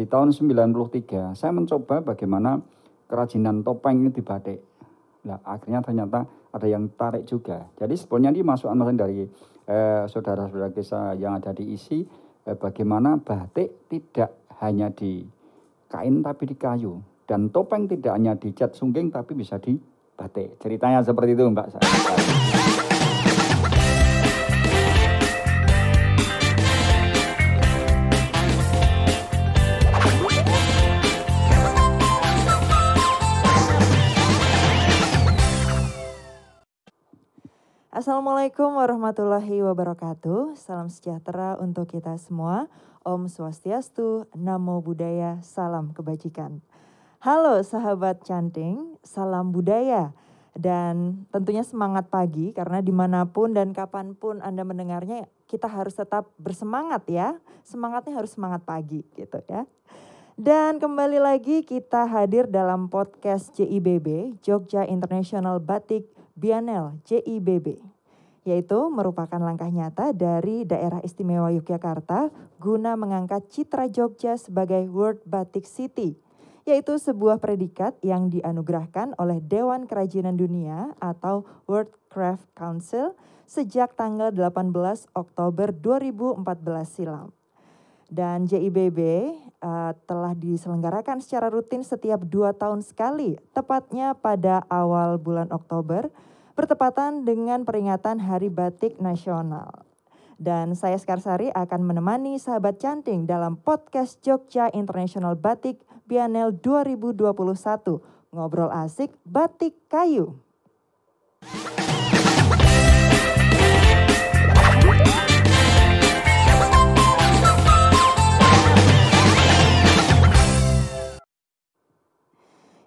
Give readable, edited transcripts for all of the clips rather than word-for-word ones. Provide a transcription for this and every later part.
di tahun 93 saya mencoba bagaimana kerajinan topeng ini di batik. Nah, akhirnya ternyata ada yang tarik juga. Jadi sebenarnya ini masukan dari saudara-saudara kita yang ada di ISI, bagaimana batik tidak hanya di kain tapi di kayu, dan topeng tidak hanya dicat sungging tapi bisa di batik. Ceritanya seperti itu, Mbak. Assalamualaikum warahmatullahi wabarakatuh. Salam sejahtera untuk kita semua. Om Swastiastu, Namo Buddhaya, salam kebajikan. Halo sahabat canting, salam budaya. Dan tentunya semangat pagi, karena dimanapun dan kapanpun Anda mendengarnya, kita harus tetap bersemangat ya. Semangatnya harus semangat pagi gitu ya. Dan kembali lagi kita hadir dalam podcast JIBB, Jogja International Batik Biennale JIBB, yaitu merupakan langkah nyata dari Daerah Istimewa Yogyakarta guna mengangkat citra Jogja sebagai World Batik City, yaitu sebuah predikat yang dianugerahkan oleh Dewan Kerajinan Dunia atau World Craft Council sejak tanggal 18 Oktober 2014 silam. Dan JIBB telah diselenggarakan secara rutin setiap 2 tahun sekali, tepatnya pada awal bulan Oktober, bertepatan dengan peringatan Hari Batik Nasional. Dan saya Skarsari akan menemani sahabat canting dalam podcast Jogja International Batik Biennale 2021, ngobrol asik batik kayu.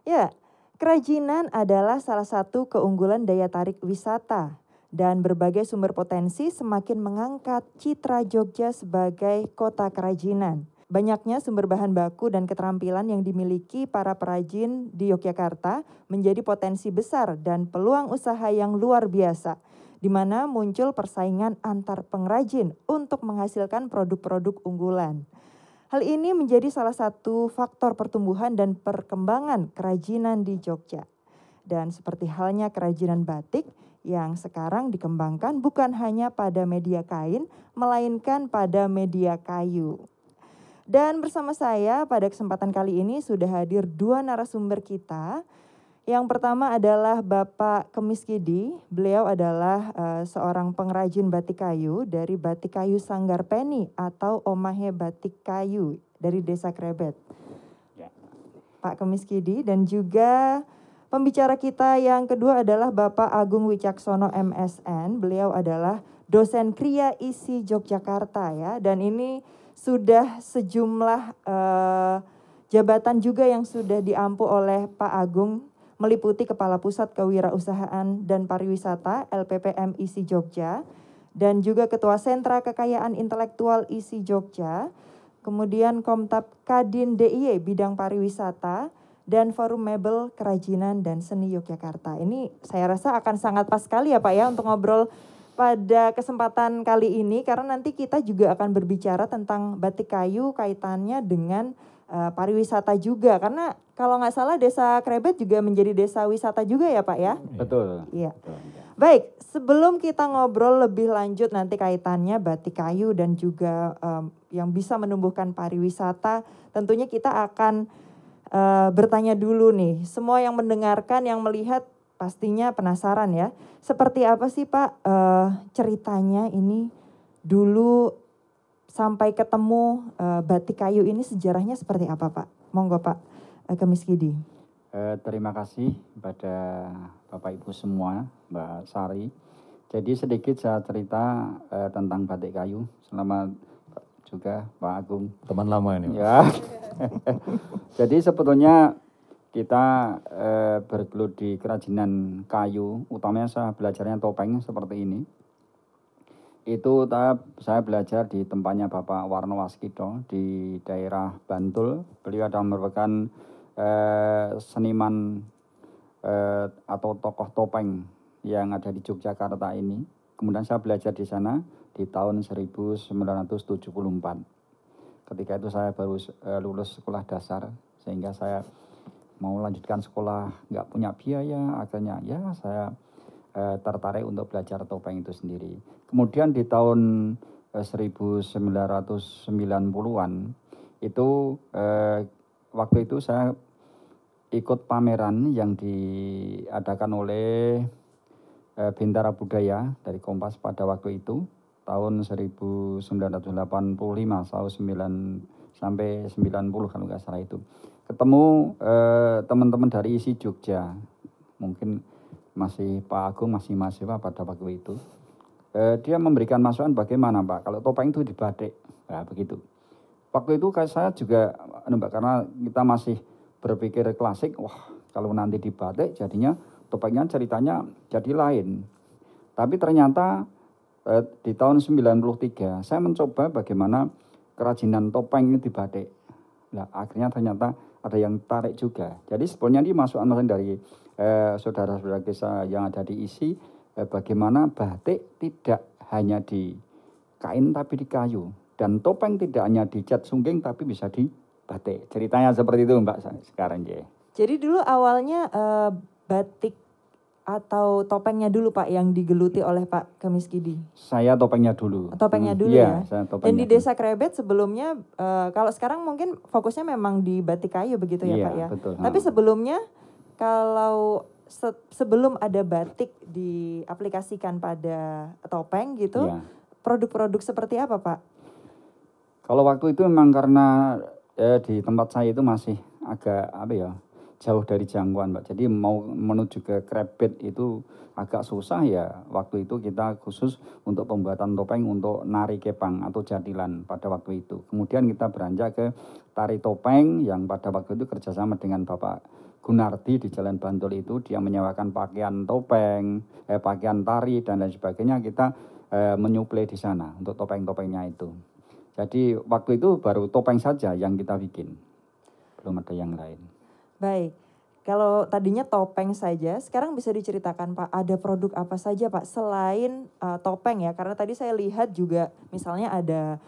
Ya, kerajinan adalah salah satu keunggulan daya tarik wisata, dan berbagai sumber potensi semakin mengangkat citra Jogja sebagai kota kerajinan. Banyaknya sumber bahan baku dan keterampilan yang dimiliki para perajin di Yogyakarta menjadi potensi besar dan peluang usaha yang luar biasa, di mana muncul persaingan antar pengrajin untuk menghasilkan produk-produk unggulan. Hal ini menjadi salah satu faktor pertumbuhan dan perkembangan kerajinan di Jogja. Dan seperti halnya kerajinan batik yang sekarang dikembangkan bukan hanya pada media kain, melainkan pada media kayu. Dan bersama saya pada kesempatan kali ini sudah hadir 2 narasumber kita. Yang pertama adalah Bapak Kemiskidi. Beliau adalah seorang pengrajin batik kayu dari Batik Kayu Sanggar Peni atau Omahe Batik Kayu dari Desa Krebet. Ya. Pak Kemiskidi, dan juga pembicara kita yang kedua adalah Bapak Agung Wicaksono MSN. Beliau adalah dosen Kriya ISI Yogyakarta ya, dan ini sudah sejumlah jabatan juga yang sudah diampu oleh Pak Agung, meliputi Kepala Pusat Kewirausahaan dan Pariwisata LPPM ISI Jogja, dan juga Ketua Sentra Kekayaan Intelektual ISI Jogja, kemudian Komtab Kadin DIY Bidang Pariwisata, dan Forum Mebel Kerajinan dan Seni Yogyakarta. Ini saya rasa akan sangat pas sekali ya Pak ya untuk ngobrol pada kesempatan kali ini, karena nanti kita juga akan berbicara tentang batik kayu kaitannya dengan pariwisata juga, karena kalau nggak salah Desa Krebet juga menjadi desa wisata juga ya Pak ya? Betul. Iya. Betul. Baik, sebelum kita ngobrol lebih lanjut nanti kaitannya batik kayu dan juga yang bisa menumbuhkan pariwisata, tentunya kita akan bertanya dulu nih, semua yang mendengarkan, yang melihat pastinya penasaran ya, seperti apa sih Pak ceritanya ini dulu sampai ketemu batik kayu ini, sejarahnya seperti apa Pak? Monggo Pak Kemiskidi. Terima kasih kepada Bapak Ibu semua, Mbak Sari. Jadi sedikit saya cerita tentang batik kayu. Selamat juga Pak Agung. Teman lama ini Pak. Ya. Jadi sebetulnya kita bergelut di kerajinan kayu, utamanya saya belajarnya topeng seperti ini. Itu saya belajar di tempatnya Bapak Warno Waskito di daerah Bantul. Beliau adalah merupakan seniman atau tokoh topeng yang ada di Yogyakarta ini. Kemudian saya belajar di sana di tahun 1974. Ketika itu saya baru lulus sekolah dasar, sehingga saya mau lanjutkan sekolah nggak punya biaya, akhirnya ya saya tertarik untuk belajar topeng itu sendiri. Kemudian di tahun 1990-an itu waktu itu saya ikut pameran yang diadakan oleh Bintara Budaya dari Kompas pada waktu itu tahun 1985 tahun 9 sampai 90 kalau nggak salah itu. Ketemu teman-teman dari isi Jogja, mungkin masih Pak Agung masih mahasiswa pada waktu itu. Dia memberikan masukan bagaimana Pak kalau topeng itu dibatik, nah, begitu. Waktu itu saya juga Mbak, karena kita masih berpikir klasik, wah kalau nanti dibatik jadinya topengnya ceritanya jadi lain. Tapi ternyata di tahun 93 saya mencoba bagaimana kerajinan topeng ini dibatik. Nah, akhirnya ternyata ada yang tarik juga. Jadi sebetulnya ini masukan dari saudara-saudara kita yang ada di isi, bagaimana batik tidak hanya di kain tapi di kayu. Dan topeng tidak hanya dicat sungging tapi bisa dibatik. Ceritanya seperti itu Mbak sekarang ya. Jadi dulu awalnya batik atau topengnya dulu Pak yang digeluti oleh Pak Kemiskidi? Saya topengnya dulu. Topengnya dulu ya? Saya topengnya dan di Desa Krebet sebelumnya, kalau sekarang mungkin fokusnya memang di batik kayu begitu ya Pak ya? Betul. Tapi sebelumnya, kalau sebelum ada batik diaplikasikan pada topeng gitu, produk-produk seperti apa Pak? Kalau waktu itu memang karena di tempat saya itu masih agak jauh dari jangkauan Mbak. Jadi mau menuju ke Krebet itu agak susah ya. Waktu itu kita khusus untuk pembuatan topeng untuk nari kepang atau jatilan pada waktu itu. Kemudian kita beranjak ke tari topeng yang pada waktu itu kerjasama dengan Bapak Gunardi di Jalan Bantul itu. Dia menyewakan pakaian topeng, pakaian tari dan lain sebagainya. Kita menyuplai di sana untuk topeng-topengnya itu. Jadi waktu itu baru topeng saja yang kita bikin. Belum ada yang lain. Baik, kalau tadinya topeng saja, sekarang bisa diceritakan Pak, ada produk apa saja Pak selain topeng ya? Karena tadi saya lihat juga misalnya ada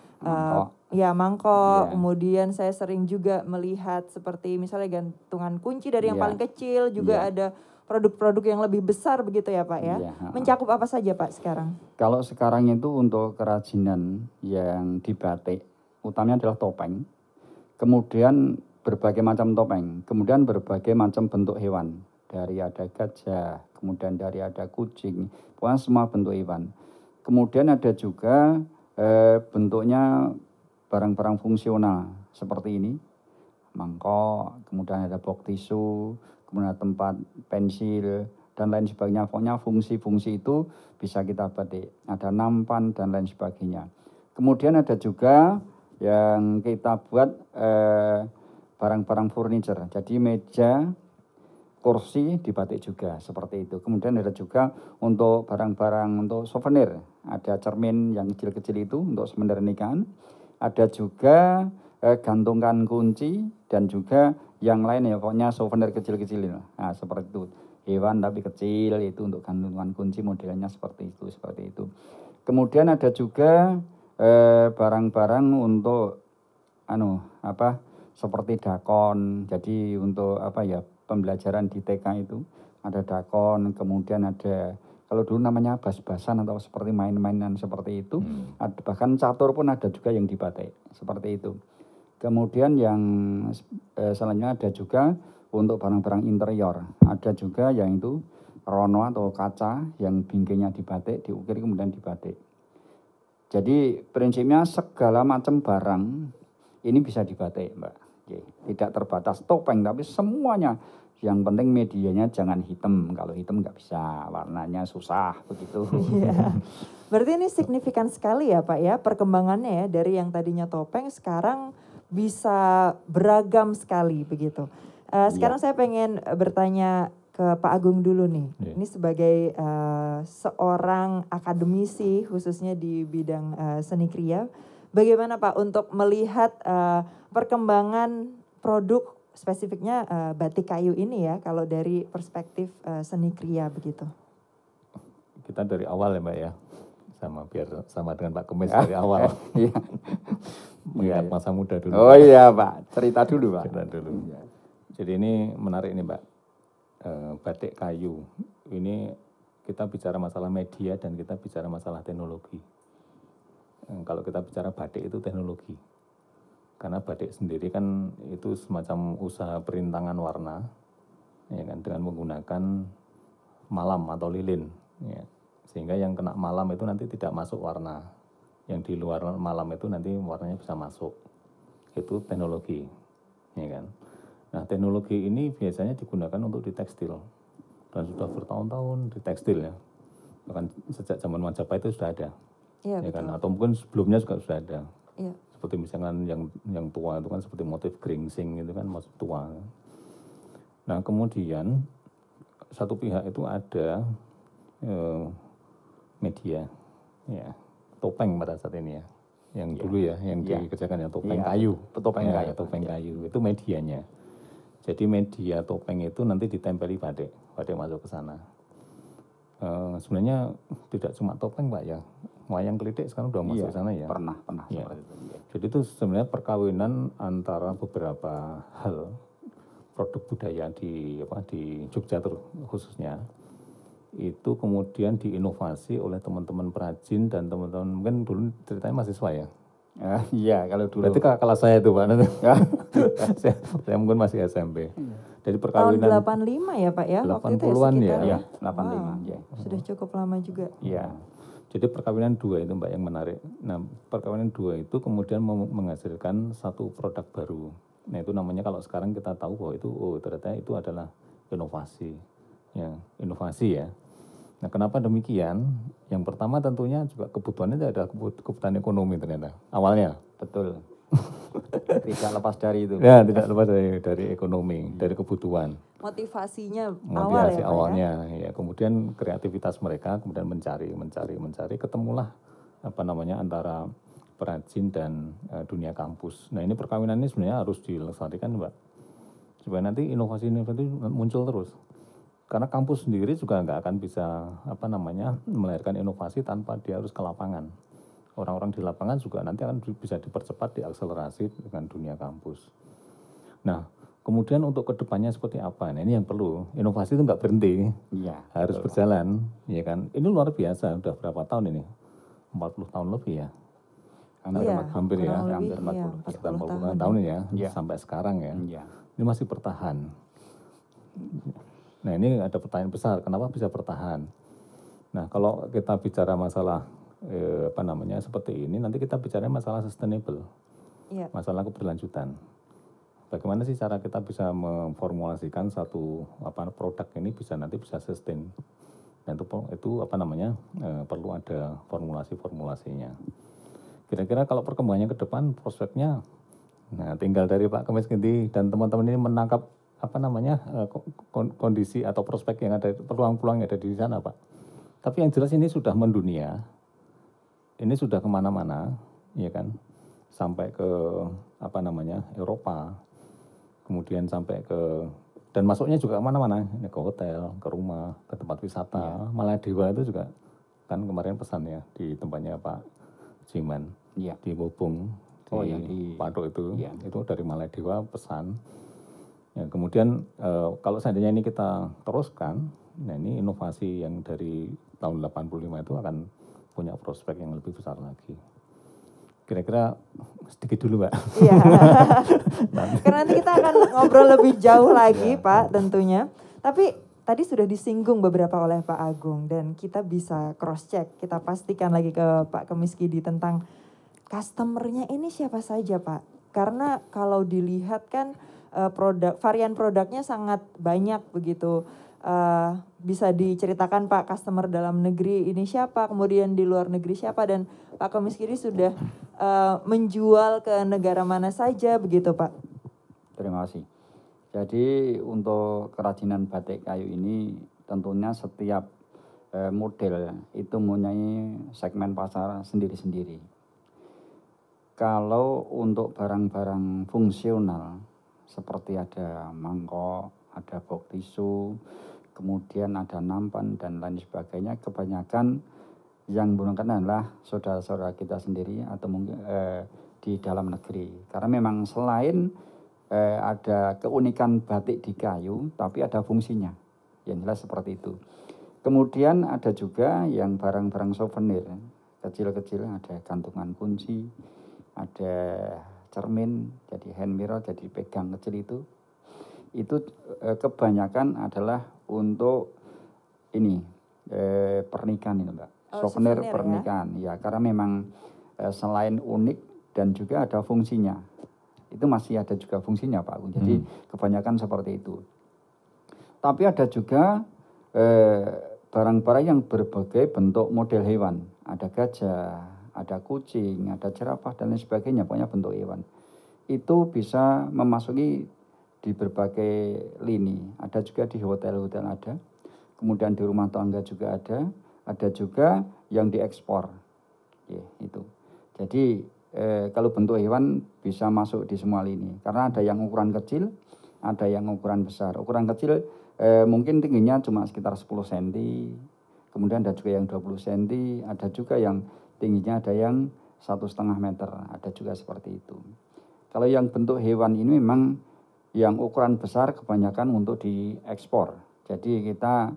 mangkok, kemudian saya sering juga melihat seperti misalnya gantungan kunci dari yang paling kecil, juga ada produk-produk yang lebih besar begitu ya Pak ya? Mencakup apa saja Pak sekarang? Kalau sekarang itu untuk kerajinan yang dibatik, utamanya adalah topeng. Kemudian berbagai macam topeng, kemudian berbagai macam bentuk hewan. Dari ada gajah, kemudian dari ada kucing, pokoknya semua bentuk hewan. Kemudian ada juga bentuknya barang-barang fungsional seperti ini, mangkok, kemudian ada box tisu, kemudian ada tempat pensil, dan lain sebagainya. Pokoknya fungsi-fungsi itu bisa kita batik. Ada nampan dan lain sebagainya. Kemudian ada juga yang kita buat barang-barang furniture, jadi meja, kursi dibatik juga seperti itu. Kemudian ada juga untuk barang-barang untuk souvenir, ada cermin yang kecil-kecil itu untuk souvenir nikahan, ada juga gantungan kunci dan juga yang lain ya, pokoknya souvenir kecil-kecil itu. Nah, seperti itu. Hewan tapi kecil itu untuk gantungan kunci modelnya seperti itu. Kemudian ada juga barang-barang untuk seperti dakon. Jadi untuk pembelajaran di TK itu ada dakon, kemudian ada kalau dulu namanya bas-basan atau seperti main-mainan seperti itu. Bahkan catur pun ada juga yang dibatik seperti itu. Kemudian yang selanjutnya ada juga untuk barang-barang interior. Ada juga yang itu rono atau kaca yang bingkainya dibatik, diukir kemudian dibatik. Jadi prinsipnya segala macam barang ini bisa dibatik Mbak. Tidak terbatas topeng tapi semuanya. Yang penting medianya jangan hitam. Kalau hitam nggak bisa, warnanya susah begitu. Iya. Berarti ini signifikan sekali ya Pak ya perkembangannya ya, dari yang tadinya topeng sekarang bisa beragam sekali begitu. Sekarang saya pengen bertanya ke Pak Agung dulu nih. Ini sebagai seorang akademisi khususnya di bidang seni kriya. Bagaimana Pak untuk melihat perkembangan produk spesifiknya batik kayu ini ya, kalau dari perspektif seni kriya begitu? Kita dari awal ya Mbak ya. sama biar sama dengan Pak Kemis dari awal. Iya. Mengingat masa muda dulu. Oh iya Pak, cerita dulu Pak. Cerita dulu. Jadi ini menarik ini Mbak. Batik kayu. Ini kita bicara masalah media dan kita bicara masalah teknologi. Kalau kita bicara batik itu teknologi. Karena batik sendiri kan itu semacam usaha perintangan warna, ya kan, dengan menggunakan malam atau lilin. Ya. Sehingga yang kena malam itu nanti tidak masuk warna. Yang di luar malam itu nanti warnanya bisa masuk. Itu teknologi, ya kan. Nah, teknologi ini biasanya digunakan untuk di tekstil dan sudah bertahun-tahun di tekstil ya. Bahkan sejak zaman Majapahit itu sudah ada, Iya, ya kan. betul. Atau mungkin sebelumnya juga sudah ada. Iya. Seperti misalkan yang tua itu kan seperti motif geringsing itu kan masih tua. Nah, kemudian satu pihak itu ada media, ya. Topeng pada saat ini ya, yang dulu ya, yang dikerjakan ya topeng kayu, topeng kayu, topeng kayu itu medianya. Jadi media topeng itu nanti ditempeli batik masuk ke sana. Sebenarnya tidak cuma topeng Pak ya, wayang klitik sekarang udah masuk ke sana ya. Pernah Ya. seperti itu. Ya. Jadi itu sebenarnya perkawinan antara beberapa hal produk budaya di Jogja khususnya. Itu kemudian diinovasi oleh teman-teman perajin dan teman-teman mungkin dulu ceritanya mahasiswa ya. Iya, kalau dulu. Berarti kalau saya itu Pak, saya mungkin masih SMP. Dari Tahun perkawinan 85 ya Pak ya? Waktu itu 80-an ya? sekitar Iya, 85. Wow, Ya. sudah cukup lama juga. Iya. Jadi perkawinan dua itu Mbak yang menarik. Nah, perkawinan dua itu kemudian menghasilkan satu produk baru. Nah, itu namanya kalau sekarang kita tahu bahwa itu ternyata itu adalah inovasi. Ya, inovasi ya. Nah, kenapa demikian? Yang pertama tentunya juga kebutuhannya ada kebutuhan ekonomi ternyata. Awalnya. Betul. Tidak lepas dari itu. Ya, tidak lepas dari ekonomi, dari kebutuhan. Motivasinya Motivasi awal ya Pak ya? awalnya ya. Kemudian kreativitas mereka kemudian mencari, ketemulah antara perajin dan dunia kampus. Nah, ini perkawinan ini sebenarnya harus dilestarikan Mbak. Supaya nanti inovasi muncul terus. Karena kampus sendiri juga nggak akan bisa melahirkan inovasi tanpa dia harus ke lapangan. Orang-orang di lapangan juga nanti akan bisa dipercepat, diakselerasi dengan dunia kampus. Nah, kemudian untuk kedepannya seperti apa? Nah, ini yang perlu. Inovasi itu nggak berhenti, harus berjalan, ya kan? Ini luar biasa, udah berapa tahun ini? 40 tahun lebih ya? Hampir ya, hampir 40 tahun ya, sampai sekarang ya. Ini masih bertahan. Nah, ini ada pertanyaan besar, kenapa bisa bertahan? Nah, kalau kita bicara masalah seperti ini, nanti kita bicara masalah sustainable, masalah keberlanjutan. Bagaimana sih cara kita bisa memformulasikan satu produk ini nanti bisa sustain? Dan itu perlu ada formulasinya. Kira-kira kalau perkembangannya ke depan, prospeknya, nah tinggal dari Pak Kemis Ginti dan teman-teman ini menangkap kondisi atau prospek yang ada, peluang-peluang yang ada di sana Pak. Tapi yang jelas ini sudah mendunia, ini sudah kemana-mana, ya kan, sampai ke Eropa, kemudian sampai ke, dan masuknya juga kemana-mana, ke hotel, ke rumah, ke tempat wisata, Maladewa itu juga, kan kemarin pesan ya di tempatnya Pak Jiman, di Bobong, di Patok itu dari Maladewa pesan. Ya, kemudian kalau seandainya ini kita teruskan, nah ini inovasi yang dari tahun 85 itu akan punya prospek yang lebih besar lagi. Kira-kira sedikit dulu Mbak. Iya. Karena nanti kita akan ngobrol lebih jauh lagi Pak tentunya. Tapi tadi sudah disinggung beberapa oleh Pak Agung dan kita bisa cross check, kita pastikan lagi ke Pak Kemis Gidi tentang customer-nya ini siapa saja Pak. Karena kalau dilihat kan varian produknya sangat banyak begitu. Bisa diceritakan Pak customer dalam negeri ini siapa, kemudian di luar negeri siapa, dan Pak Kemis Gidi sudah menjual ke negara mana saja begitu Pak? Terima kasih. Jadi untuk kerajinan batik kayu ini tentunya setiap model itu mempunyai segmen pasar sendiri-sendiri. Kalau untuk barang-barang fungsional seperti ada mangkok, ada box tisu, kemudian ada nampan dan lain sebagainya, kebanyakan yang menggunakan adalah saudara-saudara kita sendiri atau mungkin di dalam negeri. Karena memang selain ada keunikan batik di kayu, tapi ada fungsinya. Yang jelas seperti itu. Kemudian ada juga yang barang-barang souvenir kecil-kecil, ada gantungan kunci, ada cermin, jadi hand mirror, jadi pegang kecil itu kebanyakan adalah untuk ini pernikahan ini Mbak, souvenir pernikahan ya, karena memang selain unik dan juga ada fungsinya, itu masih ada juga fungsinya Pak Agung. Jadi kebanyakan seperti itu. Tapi ada juga barang-barang yang berbagai bentuk model hewan, ada gajah, ada kucing, ada jerapah dan lain sebagainya, pokoknya bentuk hewan. Itu bisa memasuki di berbagai lini, ada juga di hotel-hotel ada, kemudian di rumah tangga juga ada juga yang diekspor, ya, itu. Jadi kalau bentuk hewan bisa masuk di semua lini, karena ada yang ukuran kecil, ada yang ukuran besar. Ukuran kecil mungkin tingginya cuma sekitar 10 cm, kemudian ada juga yang 20 cm, ada juga yang tingginya ada yang 1,5 meter, ada juga seperti itu. Kalau yang bentuk hewan ini memang yang ukuran besar kebanyakan untuk diekspor. Jadi kita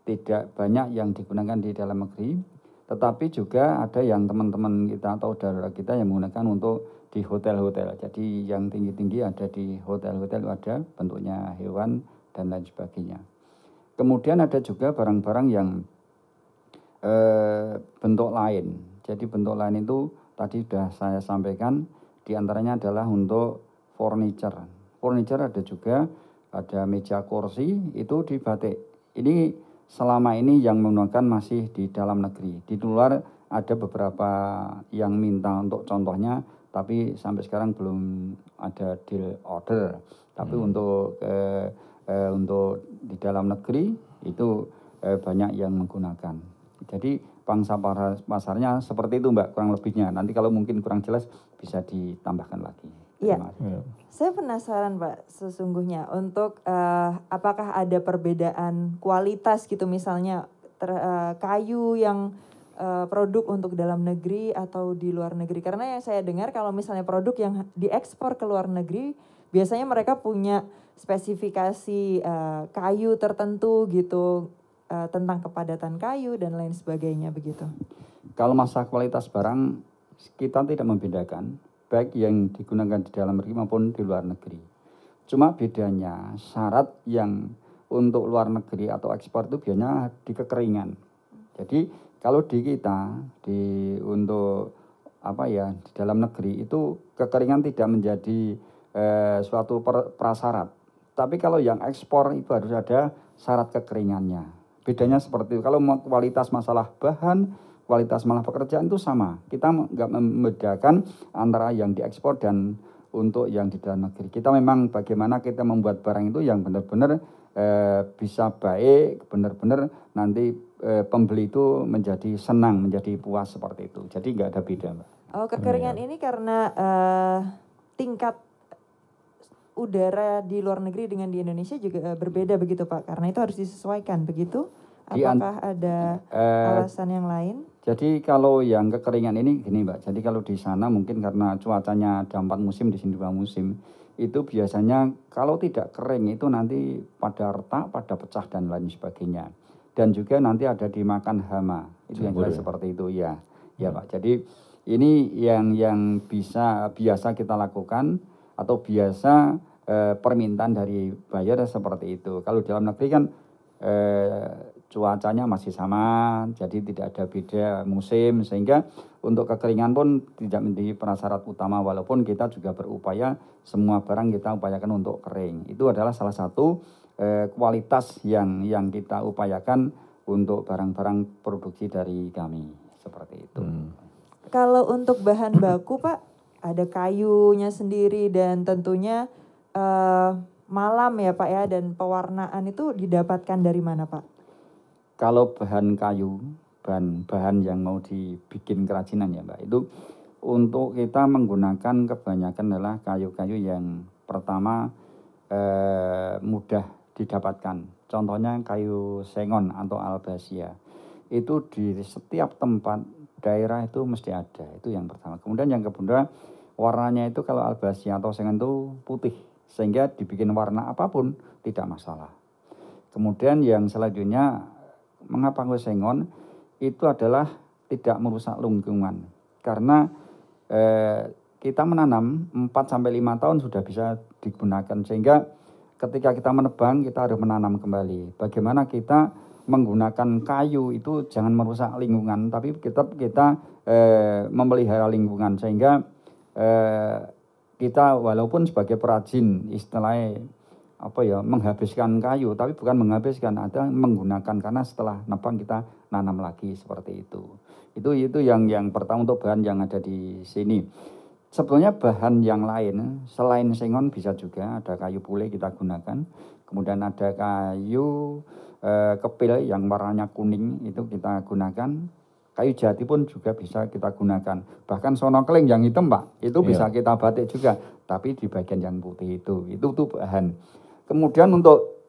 tidak banyak yang digunakan di dalam negeri, tetapi juga ada yang teman-teman kita atau saudara kita yang menggunakan untuk di hotel-hotel. Jadi yang tinggi-tinggi ada di hotel-hotel, ada bentuknya hewan dan lain sebagainya. Kemudian ada juga barang-barang yang bentuk lain. Jadi bentuk lain itu tadi sudah saya sampaikan, diantaranya adalah untuk furniture. Furniture ada juga, ada meja kursi itu di batik. Ini selama ini yang menggunakan masih di dalam negeri. Di luar ada beberapa yang minta untuk contohnya, tapi sampai sekarang belum ada deal order. Tapi untuk di dalam negeri itu banyak yang menggunakan. Jadi pangsa pasarnya seperti itu Mbak, kurang lebihnya. Nanti kalau mungkin kurang jelas bisa ditambahkan lagi. Iya, saya penasaran Pak sesungguhnya untuk apakah ada perbedaan kualitas gitu misalnya kayu yang produk untuk dalam negeri atau di luar negeri. Karena yang saya dengar kalau misalnya produk yang diekspor ke luar negeri, biasanya mereka punya spesifikasi kayu tertentu gitu, tentang kepadatan kayu dan lain sebagainya begitu. Kalau masalah kualitas barang, kita tidak membedakan, baik yang digunakan di dalam negeri maupun di luar negeri. Cuma bedanya syarat yang untuk luar negeri atau ekspor itu biasanya di kekeringan. Jadi kalau di kita untuk di dalam negeri itu kekeringan tidak menjadi suatu prasyarat. Tapi kalau yang ekspor itu harus ada syarat kekeringannya. Bedanya seperti itu. Kalau kualitas masalah bahan, kualitas malah pekerjaan itu sama. Kita nggak membedakan antara yang diekspor dan untuk yang di dalam negeri. Kita memang bagaimana kita membuat barang itu yang benar-benar bisa baik, benar-benar nanti pembeli itu menjadi senang, menjadi puas seperti itu. Jadi nggak ada beda, Mbak. Oh, kekeringan ini karena tingkat udara di luar negeri dengan di Indonesia juga berbeda begitu Pak? Karena itu harus disesuaikan begitu? Apakah ada alasan yang lain? Jadi kalau yang kekeringan ini gini Mbak, jadi kalau di sana mungkin karena cuacanya ada 4 musim, di sini 2 musim, itu biasanya kalau tidak kering itu nanti pada retak, pada pecah dan lain sebagainya. Dan juga nanti ada dimakan hama, itu yang jelas seperti itu ya. Ya Pak, jadi ini yang biasa kita lakukan atau biasa permintaan dari buyer seperti itu. Kalau dalam negeri kan cuacanya masih sama, jadi tidak ada beda musim, sehingga untuk kekeringan pun tidak menjadi prasyarat utama, walaupun kita juga berupaya semua barang kita upayakan untuk kering. Itu adalah salah satu kualitas yang kita upayakan untuk barang-barang produksi dari kami, seperti itu. Kalau untuk bahan baku Pak, ada kayunya sendiri dan tentunya malam ya Pak ya, dan pewarnaan itu didapatkan dari mana Pak? Kalau bahan kayu, bahan yang mau dibikin kerajinan ya Mbak, itu untuk kita menggunakan kebanyakan adalah kayu-kayu yang pertama mudah didapatkan. Contohnya kayu sengon atau albasia. itu di setiap tempat daerah itu mesti ada. Itu yang pertama. Kemudian yang kedua, warnanya itu kalau albasia atau sengon itu putih, sehingga dibikin warna apapun tidak masalah. Kemudian yang selanjutnya, mengapa sengon itu adalah tidak merusak lingkungan. Karena kita menanam 4-5 tahun sudah bisa digunakan, sehingga ketika kita menebang kita harus menanam kembali. Bagaimana kita menggunakan kayu itu jangan merusak lingkungan, tapi kita memelihara lingkungan, sehingga kita walaupun sebagai perajin istilahnya menghabiskan kayu, tapi bukan menghabiskan, ada menggunakan, karena setelah nebang kita nanam lagi seperti itu. Itu yang pertama untuk bahan yang ada di sini. Sebetulnya bahan yang lain selain sengon bisa juga, ada kayu pule kita gunakan, kemudian ada kayu kepil yang warnanya kuning itu kita gunakan, kayu jati pun juga bisa kita gunakan, bahkan sonokeling yang hitam Pak, itu bisa kita batik juga, tapi di bagian yang putih itu tuh bahan. Kemudian untuk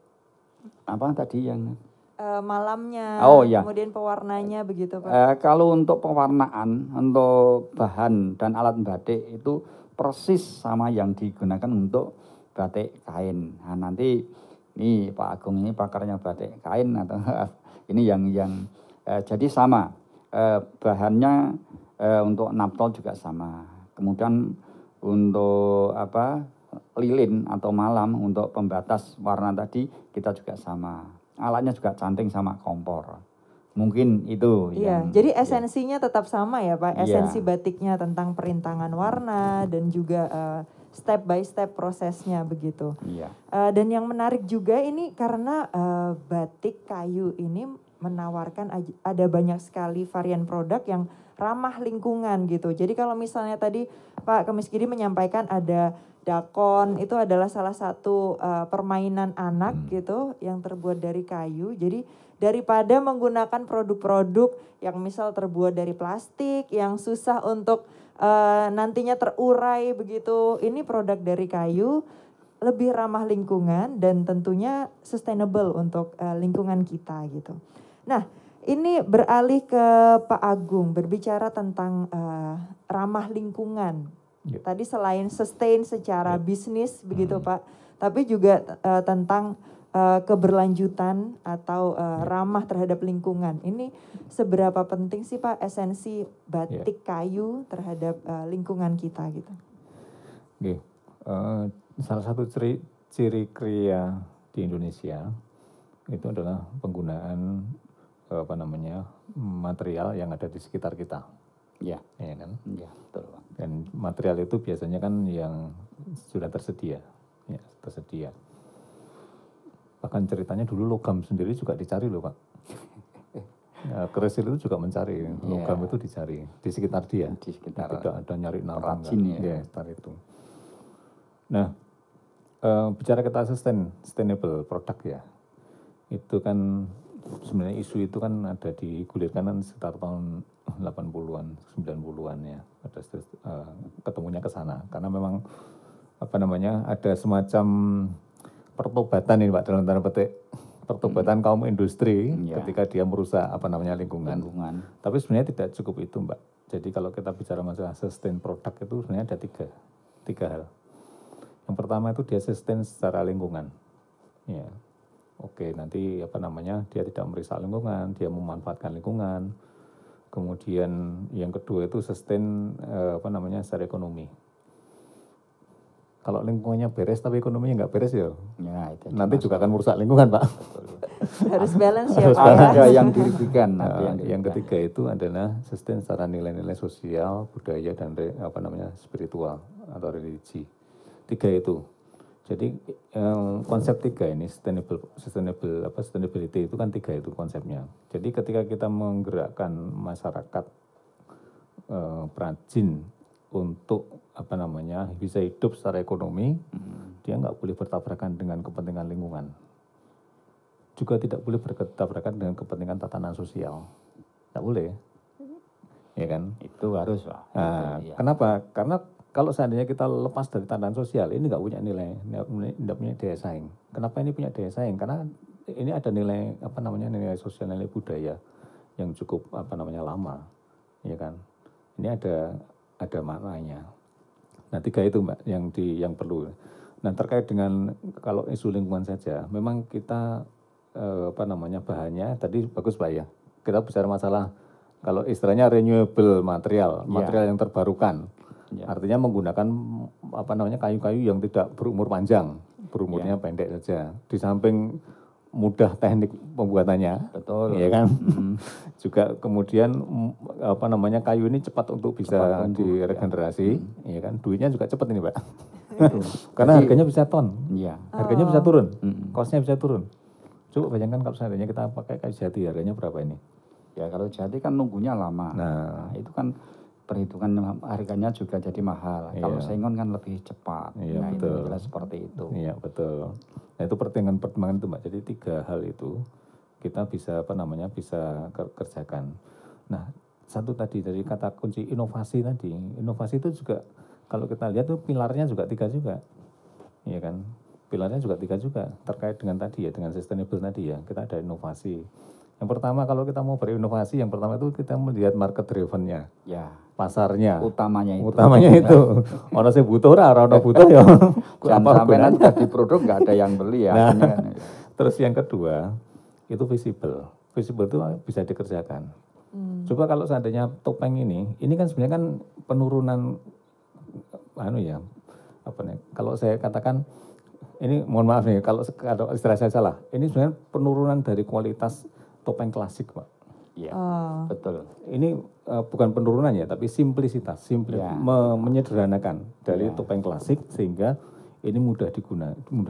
apa tadi yang malamnya, kemudian pewarnanya begitu Pak? Kalau untuk pewarnaan, untuk bahan dan alat batik itu persis sama yang digunakan untuk batik kain. Nah, nanti ini Pak Agung ini pakarnya batik kain atau ini yang jadi sama bahannya untuk naptol juga sama. Kemudian untuk lilin atau malam untuk pembatas warna tadi kita juga sama. Alatnya juga canting sama kompor. Mungkin itu. Iya, jadi esensinya tetap sama ya Pak. Esensi batiknya tentang perintangan warna dan juga step by step prosesnya begitu. Iya. Dan yang menarik juga ini karena batik kayu ini menawarkan ada banyak sekali varian produk yang ramah lingkungan gitu. Jadi kalau misalnya tadi Pak Kemiskiri menyampaikan ada dakon, itu adalah salah satu permainan anak gitu yang terbuat dari kayu. Jadi daripada menggunakan produk-produk yang misal terbuat dari plastik yang susah untuk nantinya terurai begitu, ini produk dari kayu lebih ramah lingkungan dan tentunya sustainable untuk lingkungan kita gitu. Nah, ini beralih ke Pak Agung, berbicara tentang ramah lingkungan. Tadi selain sustain secara bisnis begitu Pak, tapi juga tentang keberlanjutan atau ramah terhadap lingkungan. Ini seberapa penting sih Pak esensi batik kayu terhadap lingkungan kita gitu? Salah satu ciri kria di Indonesia itu adalah penggunaan material yang ada di sekitar kita. Ya kan? Ya, betul. Dan material itu biasanya kan yang sudah tersedia, tersedia. Bahkan ceritanya dulu logam sendiri juga dicari loh Pak. Keris itu juga mencari, logam itu dicari di sekitar dia. Di sekitar. Tidak ada nyari nantang. Sekitar itu. Nah, bicara kita sustainable product ya, itu kan sebenarnya isu itu kan ada digulirkan kan sekitar tahun 80-an, 90-an ya, ada ketemunya ke sana. Karena memang ada semacam pertobatan ini Pak, dalam tanda petik pertobatan kaum industri ketika dia merusak lingkungan. Tapi sebenarnya tidak cukup itu Mbak. Jadi kalau kita bicara masalah sustain product itu sebenarnya ada tiga hal. Yang pertama itu dia sustain secara lingkungan. Ya. Oke, nanti dia tidak merusak lingkungan, dia memanfaatkan lingkungan. Kemudian yang kedua itu sustain secara ekonomi. Kalau lingkungannya beres tapi ekonominya nggak beres ya itu nanti juga akan merusak lingkungan Pak. Harus balance ya Pak. Ada yang dirugikan. Yang ketiga itu adalah sustain secara nilai-nilai sosial, budaya dan spiritual atau religi. Tiga itu. Jadi konsep tiga ini sustainability itu kan tiga itu konsepnya. Jadi ketika kita menggerakkan masyarakat perajin untuk bisa hidup secara ekonomi, dia nggak boleh bertabrakan dengan kepentingan lingkungan. Juga tidak boleh bertabrakan dengan kepentingan tatanan sosial. Nggak boleh. Ya kan? Itu harus Pak. Kenapa? Karena kalau seandainya kita lepas dari tatanan sosial, ini nggak punya nilai, nggak punya daya saing. Kenapa ini punya daya saing? Karena ini ada nilai nilai sosial, nilai budaya cukup lama, ya kan. Ini ada maknanya. Nah 3 itu Mbak yang perlu. Nah terkait dengan kalau isu lingkungan saja, memang kita bahannya tadi bagus Pak ya. Kita bicara masalah kalau istilahnya renewable material yang terbarukan. Artinya menggunakan kayu-kayu yang tidak berumur panjang, berumurnya pendek saja. Di samping mudah teknik pembuatannya, betul, ya kan. Juga kemudian kayu ini cepat untuk bisa diregenerasi, ya kan. Duitnya juga cepat ini Pak. Karena harganya bisa ton, harganya bisa turun, costnya bisa turun. Coba bayangkan kalau seandainya kita pakai kayu jati, harganya berapa ini? Ya kalau jati kan nunggunya lama. Nah itu kan perhitungan harganya juga jadi mahal. Kalau sengon kan lebih cepat. Nah betul. Itu jelas seperti itu. Iya betul. Nah itu pertimbangan itu Mbak. Jadi 3 hal itu kita bisa bisa kerjakan. Nah satu tadi dari kata kunci inovasi tadi. Inovasi itu juga kalau kita lihat tuh pilarnya juga 3 juga. Iya kan. Pilarnya juga 3 juga terkait dengan tadi ya, dengan sustainable tadi ya. Kita ada inovasi. Yang pertama kalau kita mau berinovasi, yang pertama itu kita melihat market driven-nya. Ya. Pasarnya. Utamanya itu. Orang saya butuh orang butuh ya. Jangan sampai nanti jadi produk nggak ada yang beli ya. Nah, terus yang kedua itu visible. Visible itu bisa dikerjakan. Coba kalau seandainya topeng ini kan sebenarnya kan penurunan kalau saya katakan ini mohon maaf nih kalau istilah saya salah. Ini sebenarnya penurunan dari kualitas topeng klasik, Pak. Iya, betul. Ini bukan penurunan ya, tapi simplisitas, menyederhanakan dari topeng klasik sehingga ini mudah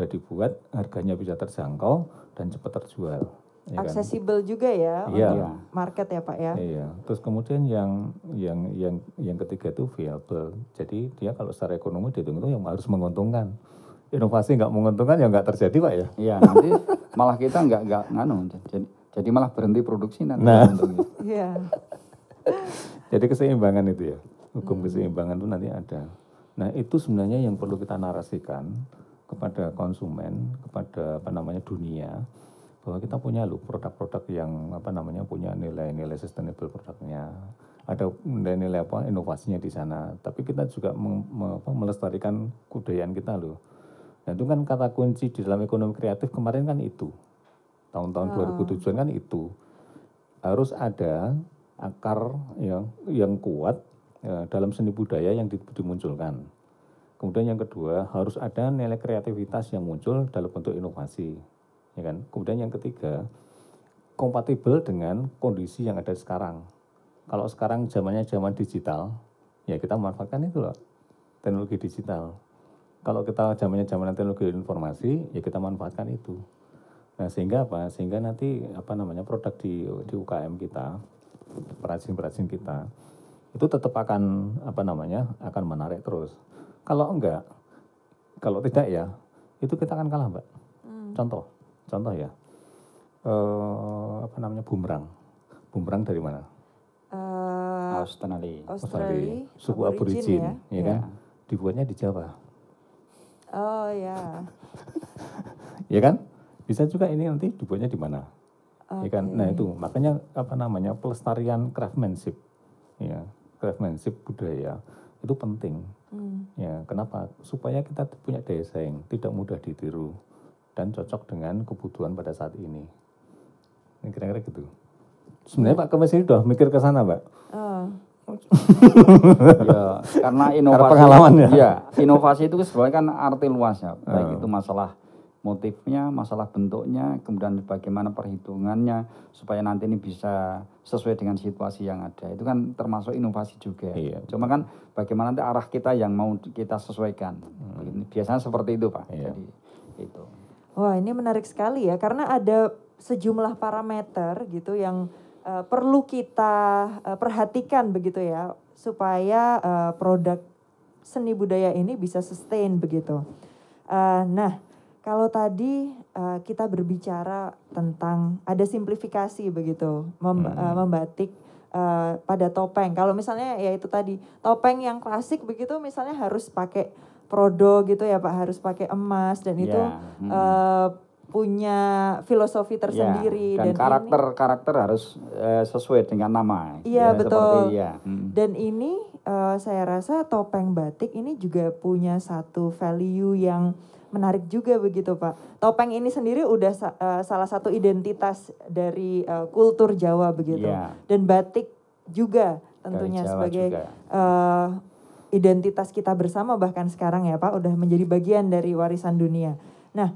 dibuat, harganya bisa terjangkau dan cepat terjual. Ya aksesibel kan? Juga ya untuk market ya Pak ya. Iya. Terus kemudian yang ketiga itu viable. Jadi dia kalau secara ekonomi dihitung itu yang harus menguntungkan. Inovasi nggak menguntungkan ya nggak terjadi Pak ya. Iya nanti malah kita nggak jadi malah berhenti produksi nanti. Iya. Jadi keseimbangan itu ya, hukum keseimbangan itu nanti ada. Nah itu sebenarnya yang perlu kita narasikan kepada konsumen, kepada dunia, bahwa kita punya produk-produk yang punya nilai-nilai sustainable produknya, ada nilai-nilai inovasinya di sana. Tapi kita juga melestarikan kebudayaan kita loh. Nah itu kan kata kunci di dalam ekonomi kreatif kemarin kan itu. Tahun-tahun 2007 kan itu harus ada akar yang kuat dalam seni budaya yang dimunculkan. Kemudian yang kedua harus ada nilai kreativitas yang muncul dalam bentuk inovasi, ya kan. Kemudian yang ketiga kompatibel dengan kondisi yang ada sekarang. Kalau sekarang zamannya zaman digital, ya kita memanfaatkan itu loh, teknologi digital. Kalau kita zamannya zaman teknologi informasi, ya kita manfaatkan itu. Nah sehingga apa? Sehingga nanti produk di UKM kita, perajin-perajin kita itu tetap akan akan menarik terus. Kalau enggak, kalau tidak ya itu kita akan kalah Mbak. Contoh ya, bumerang dari mana? Australia. Suku aborigin, ya kan? Dibuatnya di Jawa. Oh ya. Ya kan? Bisa juga ini nanti dibuatnya di mana, ya kan? Nah itu makanya pelestarian craftsmanship, ya craftsmanship budaya itu penting. Ya kenapa? Supaya kita punya daya saing, tidak mudah ditiru dan cocok dengan kebutuhan pada saat ini. Ini kira-kira gitu. Sebenarnya Pak Kemes ini udah mikir ke sana, Mbak. Ya, karena inovasi, inovasi itu sebenarnya kan arti luasnya, baik itu masalah motifnya, masalah bentuknya, kemudian bagaimana perhitungannya supaya nanti ini bisa sesuai dengan situasi yang ada. Itu kan termasuk inovasi juga. Iya. Cuma kan bagaimana nanti arah kita yang mau kita sesuaikan. Biasanya seperti itu, Pak. Iya. Jadi itu. Wah, ini menarik sekali ya karena ada sejumlah parameter gitu yang perlu kita perhatikan begitu ya supaya produk seni budaya ini bisa sustain begitu. Nah, kalau tadi kita berbicara tentang ada simplifikasi begitu, membatik pada topeng. Kalau misalnya ya itu tadi, topeng yang klasik begitu misalnya harus pakai prodo gitu ya Pak, harus pakai emas dan itu punya filosofi tersendiri dan karakter harus sesuai dengan nama. Iya, betul. Seperti, Dan ini saya rasa topeng batik ini juga punya satu value yang menarik juga begitu Pak. Topeng ini sendiri udah salah satu identitas dari kultur Jawa begitu. Dan batik juga tentunya sebagai identitas kita bersama bahkan sekarang ya Pak, udah menjadi bagian dari warisan dunia. Nah,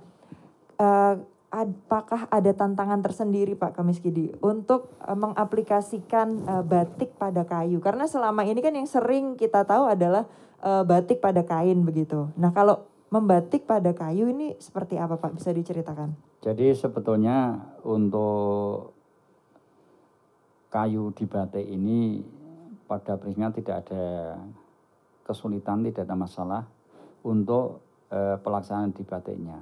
apakah ada tantangan tersendiri Pak Kamiskidi untuk mengaplikasikan batik pada kayu? Karena selama ini kan yang sering kita tahu adalah batik pada kain begitu. Nah, kalau membatik pada kayu ini seperti apa Pak? Bisa diceritakan? Jadi sebetulnya untuk kayu di batik ini pada prinsipnya tidak ada kesulitan, tidak ada masalah untuk pelaksanaan di batiknya.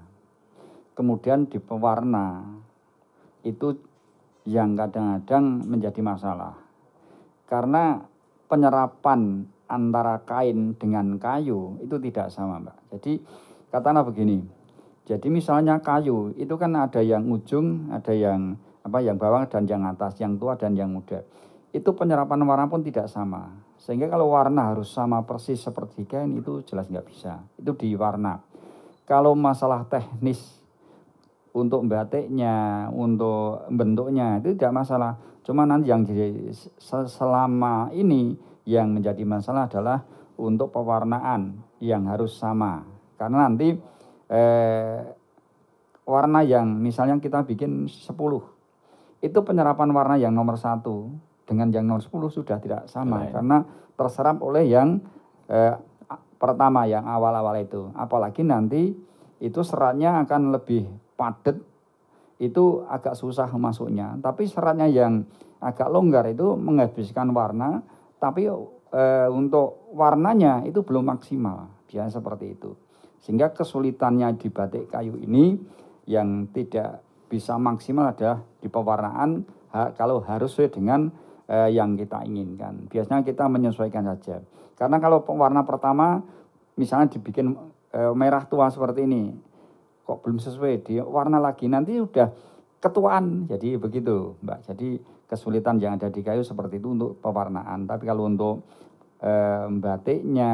Kemudian di pewarna itu yang kadang-kadang menjadi masalah. Karena penyerapan antara kain dengan kayu itu tidak sama, Mbak. Jadi katakanlah begini. Jadi misalnya kayu itu kan ada yang ujung, ada yang yang bawah dan yang atas, yang tua dan yang muda. Itu penyerapan warna pun tidak sama. Sehingga kalau warna harus sama persis seperti kain itu jelas nggak bisa. Itu di warna. Kalau masalah teknis untuk batiknya, untuk bentuknya itu tidak masalah. Cuma nanti yang jadi selama ini yang menjadi masalah adalah untuk pewarnaan yang harus sama. Karena nanti warna yang misalnya kita bikin 10, itu penyerapan warna yang nomor 1 dengan yang nomor 10 sudah tidak sama. Karena terserap oleh yang pertama, yang awal-awal itu. Apalagi nanti itu seratnya akan lebih padat, itu agak susah masuknya. Tapi seratnya yang agak longgar itu menghabiskan warna, tapi untuk warnanya itu belum maksimal. Biasanya seperti itu. Sehingga kesulitannya di batik kayu ini yang tidak bisa maksimal adalah di pewarnaan kalau harus sesuai dengan yang kita inginkan. Biasanya kita menyesuaikan saja. Karena kalau warna pertama misalnya dibikin merah tua seperti ini, kok belum sesuai, di warna lagi nanti udah ketuaan. Jadi begitu, Mbak. Jadi kesulitan yang ada di kayu seperti itu untuk pewarnaan. Tapi kalau untuk batiknya,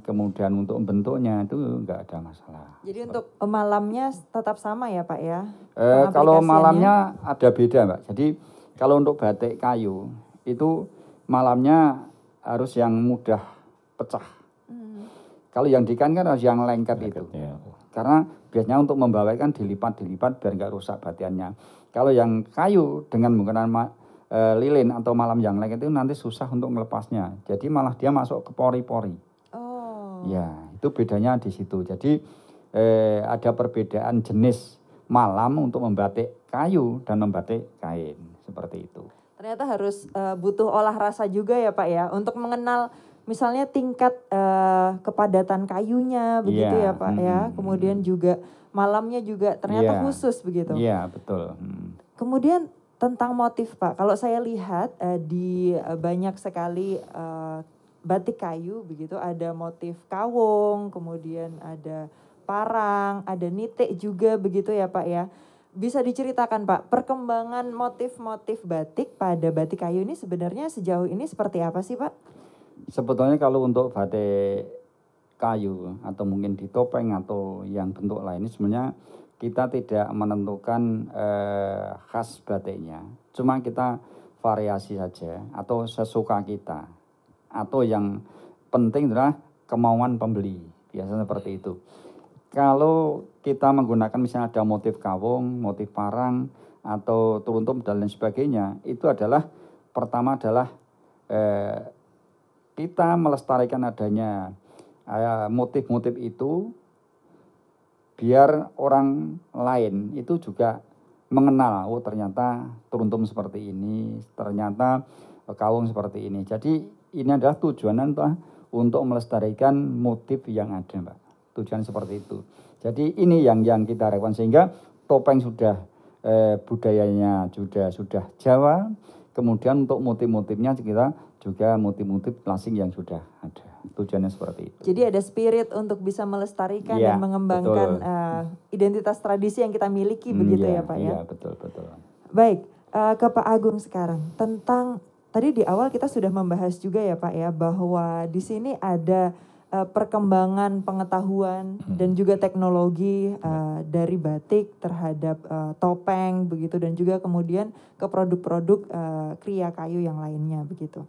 kemudian untuk bentuknya itu enggak ada masalah. Jadi untuk malamnya tetap sama ya Pak ya? Kalau malamnya ada beda, Mbak. Jadi kalau untuk batik kayu itu malamnya harus yang mudah pecah. Kalau yang di kain kan harus yang lengket itu. Ya. Karena biasanya untuk membawakan dilipat biar nggak rusak batiannya. Kalau yang kayu dengan menggunakan lilin atau malam yang lengket itu nanti susah untuk melepasnya. Jadi malah dia masuk ke pori-pori. Oh. Ya, itu bedanya di situ. Jadi ada perbedaan jenis malam untuk membatik kayu dan membatik kain. Seperti itu. Ternyata harus butuh olah rasa juga ya Pak ya. Untuk mengenal misalnya tingkat kepadatan kayunya begitu ya Pak ya. Kemudian juga malamnya juga ternyata khusus begitu. Iya, betul. Kemudian tentang motif Pak, kalau saya lihat di banyak sekali batik kayu begitu, ada motif kawung, kemudian ada parang, ada nitik juga begitu ya Pak ya. Bisa diceritakan Pak, perkembangan motif-motif batik pada batik kayu ini sebenarnya sejauh ini seperti apa sih Pak? Sebetulnya kalau untuk batik kayu atau mungkin di topeng atau yang bentuk lain ini sebenarnya kita tidak menentukan khas batiknya. Cuma kita variasi saja atau sesuka kita. Atau yang penting adalah kemauan pembeli. Biasanya seperti itu. Kalau kita menggunakan misalnya ada motif kawung, motif parang, atau turuntum dan lain sebagainya, itu adalah pertama adalah kita melestarikan adanya motif-motif itu biar orang lain itu juga mengenal, oh ternyata turuntum seperti ini, ternyata kawung seperti ini. Jadi ini adalah tujuan untuk melestarikan motif yang ada, Mbak. Tujuan seperti itu. Jadi ini yang kita harapkan sehingga topeng sudah budayanya sudah Jawa, kemudian untuk motif-motifnya kita juga motif-motif klasik yang sudah ada. tujuannya seperti itu. Jadi ada spirit untuk bisa melestarikan Iya, dan mengembangkan betul. identitas tradisi yang kita miliki begitu Iya, ya Pak ya. iya, betul. Baik, ke Pak Agung sekarang tentang tadi di awal kita sudah membahas juga ya Pak ya bahwa di sini ada perkembangan pengetahuan dan juga teknologi dari batik terhadap topeng begitu dan juga kemudian ke produk-produk kriya kayu yang lainnya begitu.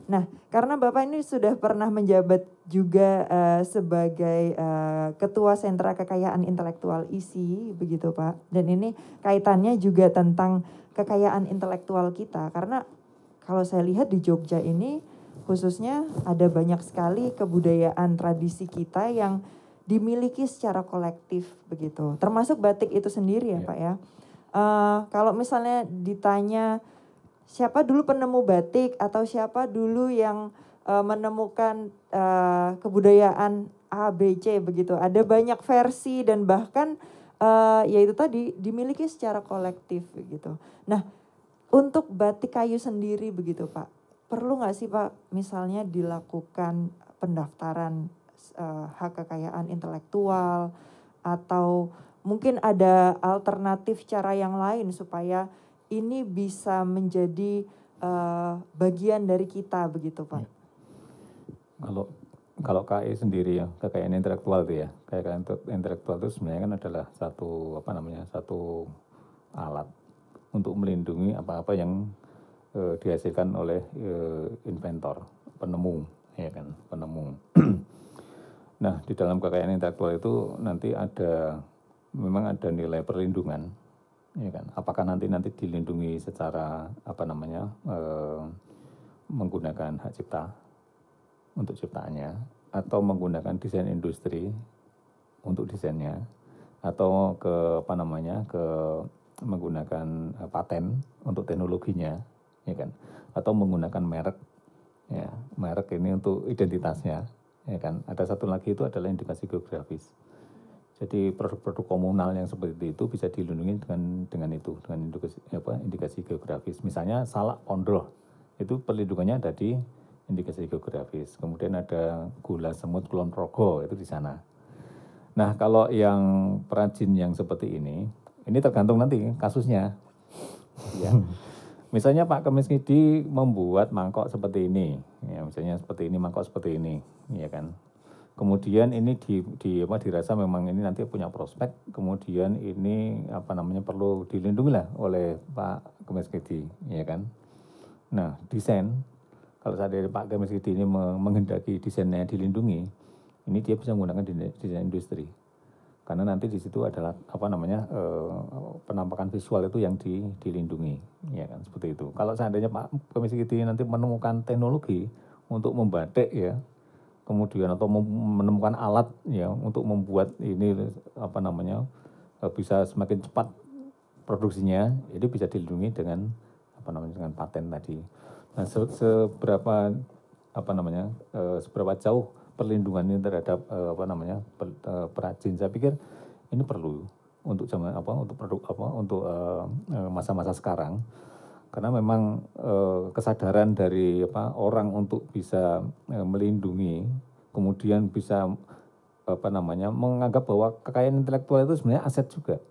Nah, karena Bapak ini sudah pernah menjabat juga sebagai Ketua Sentra Kekayaan Intelektual ISI, begitu Pak. Dan ini kaitannya juga tentang kekayaan intelektual kita. Karena kalau saya lihat di Jogja ini, khususnya ada banyak sekali kebudayaan tradisi kita yang dimiliki secara kolektif, begitu. Termasuk batik itu sendiri ya Pak ya. Kalau misalnya ditanya, siapa dulu penemu batik atau siapa dulu yang menemukan kebudayaan A, B, C begitu. Ada banyak versi dan bahkan yaitu tadi dimiliki secara kolektif begitu. Nah, untuk batik kayu sendiri begitu Pak, perlu nggak sih Pak misalnya dilakukan pendaftaran hak kekayaan intelektual atau mungkin ada alternatif cara yang lain supaya ini bisa menjadi bagian dari kita begitu Pak. Kalau KI sendiri ya, kekayaan intelektual itu ya, kekayaan intelektual itu sebenarnya kan adalah satu alat untuk melindungi apa-apa yang dihasilkan oleh inventor, penemu, ya kan, penemu. Nah, di dalam kekayaan intelektual itu nanti memang ada nilai perlindungan, ya kan. Apakah nanti dilindungi secara menggunakan hak cipta untuk ciptaannya, atau menggunakan desain industri untuk desainnya, atau menggunakan paten untuk teknologinya, ya kan, atau menggunakan merek, ya, merek ini untuk identitasnya, ya kan. Ada satu lagi itu adalah indikasi geografis. Jadi produk-produk komunal yang seperti itu bisa dilindungi dengan indikasi geografis. Misalnya salak Pondroh itu perlindungannya ada di indikasi geografis. Kemudian ada gula semut Kulon Progo itu di sana. Nah, kalau yang perajin yang seperti ini tergantung nanti kasusnya. Ya. Misalnya Pak Kemis Kidi membuat mangkok seperti ini, ya, misalnya seperti ini, mangkok seperti ini, ya kan. Kemudian ini dirasa memang ini nanti punya prospek, kemudian ini perlu dilindungi lah oleh Pak Kemis Kidi, ya kan. Nah, desain, kalau saat dari Pak Kemis Kidi ini menghendaki desainnya dilindungi, ini dia bisa menggunakan desain industri. Karena nanti di situ adalah penampakan visual itu yang dilindungi, ya kan, seperti itu. Kalau seandainya Pak Kemis Kidi nanti menemukan teknologi untuk membatik, ya, kemudian atau menemukan alat ya untuk membuat ini bisa semakin cepat produksinya, itu bisa dilindungi dengan dengan paten tadi. Nah, seberapa jauh perlindungan ini terhadap perajin, saya pikir ini perlu untuk untuk masa-masa sekarang. Karena memang kesadaran dari orang untuk bisa melindungi, kemudian bisa menganggap bahwa kekayaan intelektual itu sebenarnya aset juga.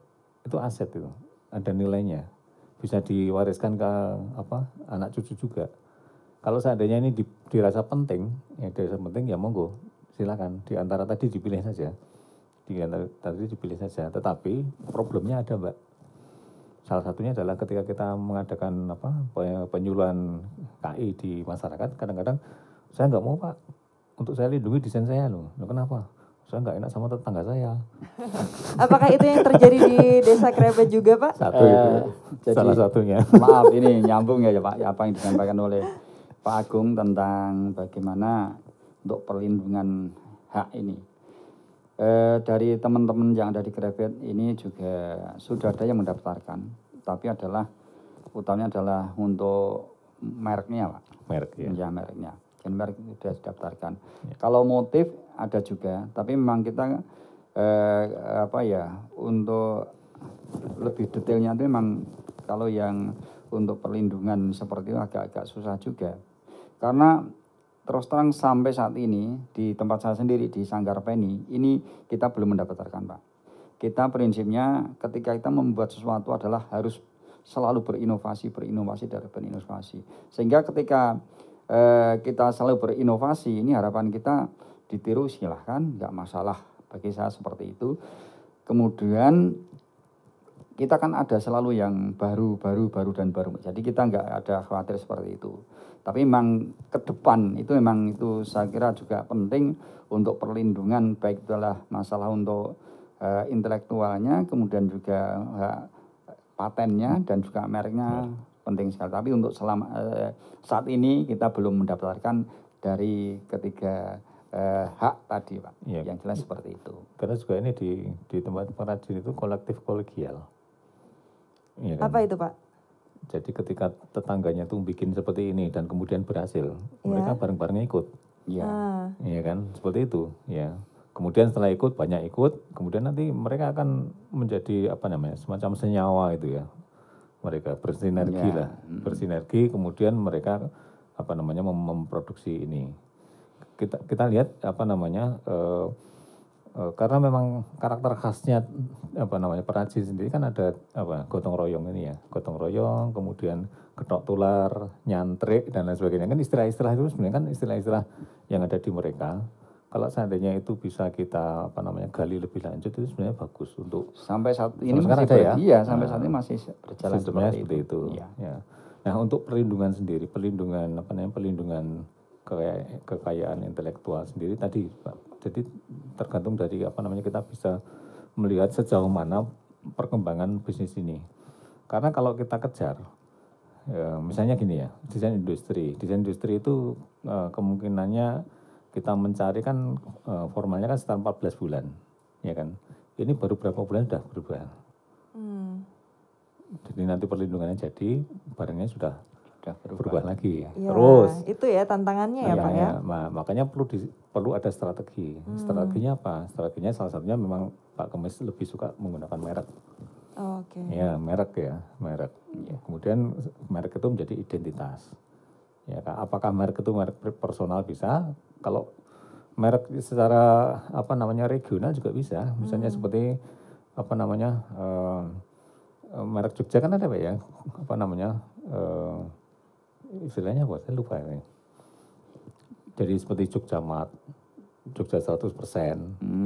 Itu aset itu, ada nilainya. Bisa diwariskan ke anak cucu juga. Kalau seandainya ini dirasa penting, ya monggo, silakan. Di antara tadi dipilih saja. Tetapi problemnya ada, Mbak. Salah satunya adalah ketika kita mengadakan penyuluhan KI di masyarakat, kadang-kadang saya nggak mau Pak, untuk saya lindungi desain saya loh. Kenapa? Saya nggak enak sama tetangga saya. Apakah itu yang terjadi di Desa Krebet juga Pak? Satu itu, jadi, salah satunya. Maaf ini nyambung ya Pak, apa yang disampaikan oleh Pak Agung tentang bagaimana untuk perlindungan hak ini. Dari teman-teman yang ada di Krebet ini juga sudah ada yang mendaftarkan, tapi utamanya adalah untuk mereknya Pak. Merek ya. Ya mereknya, dan merek sudah didaftarkan. Ya. Kalau motif ada juga, tapi memang kita untuk lebih detailnya itu memang kalau yang untuk perlindungan seperti itu agak-agak susah juga, karena terus terang sampai saat ini di tempat saya sendiri di Sanggar Peni ini kita belum mendapatkan Pak. Kita prinsipnya ketika kita membuat sesuatu adalah harus selalu berinovasi dari berinovasi. Sehingga ketika kita selalu berinovasi ini harapan kita ditiru silahkan, nggak masalah bagi saya seperti itu. Kemudian kita kan ada selalu yang baru. Jadi kita nggak ada khawatir seperti itu. Tapi memang ke depan itu saya kira juga penting untuk perlindungan baik itulah masalah untuk intelektualnya, kemudian juga patennya dan juga mereknya penting sekali. Tapi untuk saat ini kita belum mendapatkan dari ketiga hak tadi Pak, yang jelas seperti itu. Karena juga ini di tempat pengrajin itu kolektif kolegial. Ya kan? Apa itu Pak? Jadi ketika tetangganya tuh bikin seperti ini dan kemudian berhasil, mereka bareng-bareng ikut. Iya. Iya kan, seperti itu. Ya. Kemudian setelah ikut, banyak ikut, kemudian nanti mereka akan menjadi semacam senyawa itu ya. Mereka bersinergi lah, bersinergi, kemudian mereka memproduksi ini. Kita lihat karena memang karakter khasnya perajin sendiri kan ada gotong royong ini ya, gotong royong, kemudian getok tular, nyantrik dan lain sebagainya, kan istilah-istilah itu sebenarnya kan istilah-istilah yang ada di mereka. Kalau seandainya itu bisa kita gali lebih lanjut, itu sebenarnya bagus untuk sampai saat ini masih ada ya. Iya, sampai saat ini masih berjalan seperti itu. Ya. Nah, untuk perlindungan sendiri, perlindungan kekayaan intelektual sendiri tadi Pak. Jadi tergantung dari kita bisa melihat sejauh mana perkembangan bisnis ini. Karena kalau kita kejar, misalnya gini ya, desain industri itu kemungkinannya kita mencari kan formalnya kan sekitar 14 bulan, ya kan. Ini baru berapa bulan sudah berubah. Jadi nanti perlindungannya jadi, barangnya sudah berubah lagi. Ya, terus itu ya tantangannya ya Pak ya. Makanya perlu ada strategi. Strateginya apa? Strateginya salah satunya memang Pak Kemis lebih suka menggunakan merek. Oke. Ya, merek. Kemudian merek itu menjadi identitas. Ya, apakah merek itu merek personal bisa? Kalau merek secara regional juga bisa. Misalnya seperti merek Jogja kan ada Pak ya? Istilahnya apa? Saya lupa ya. Jadi seperti Jogja 100%,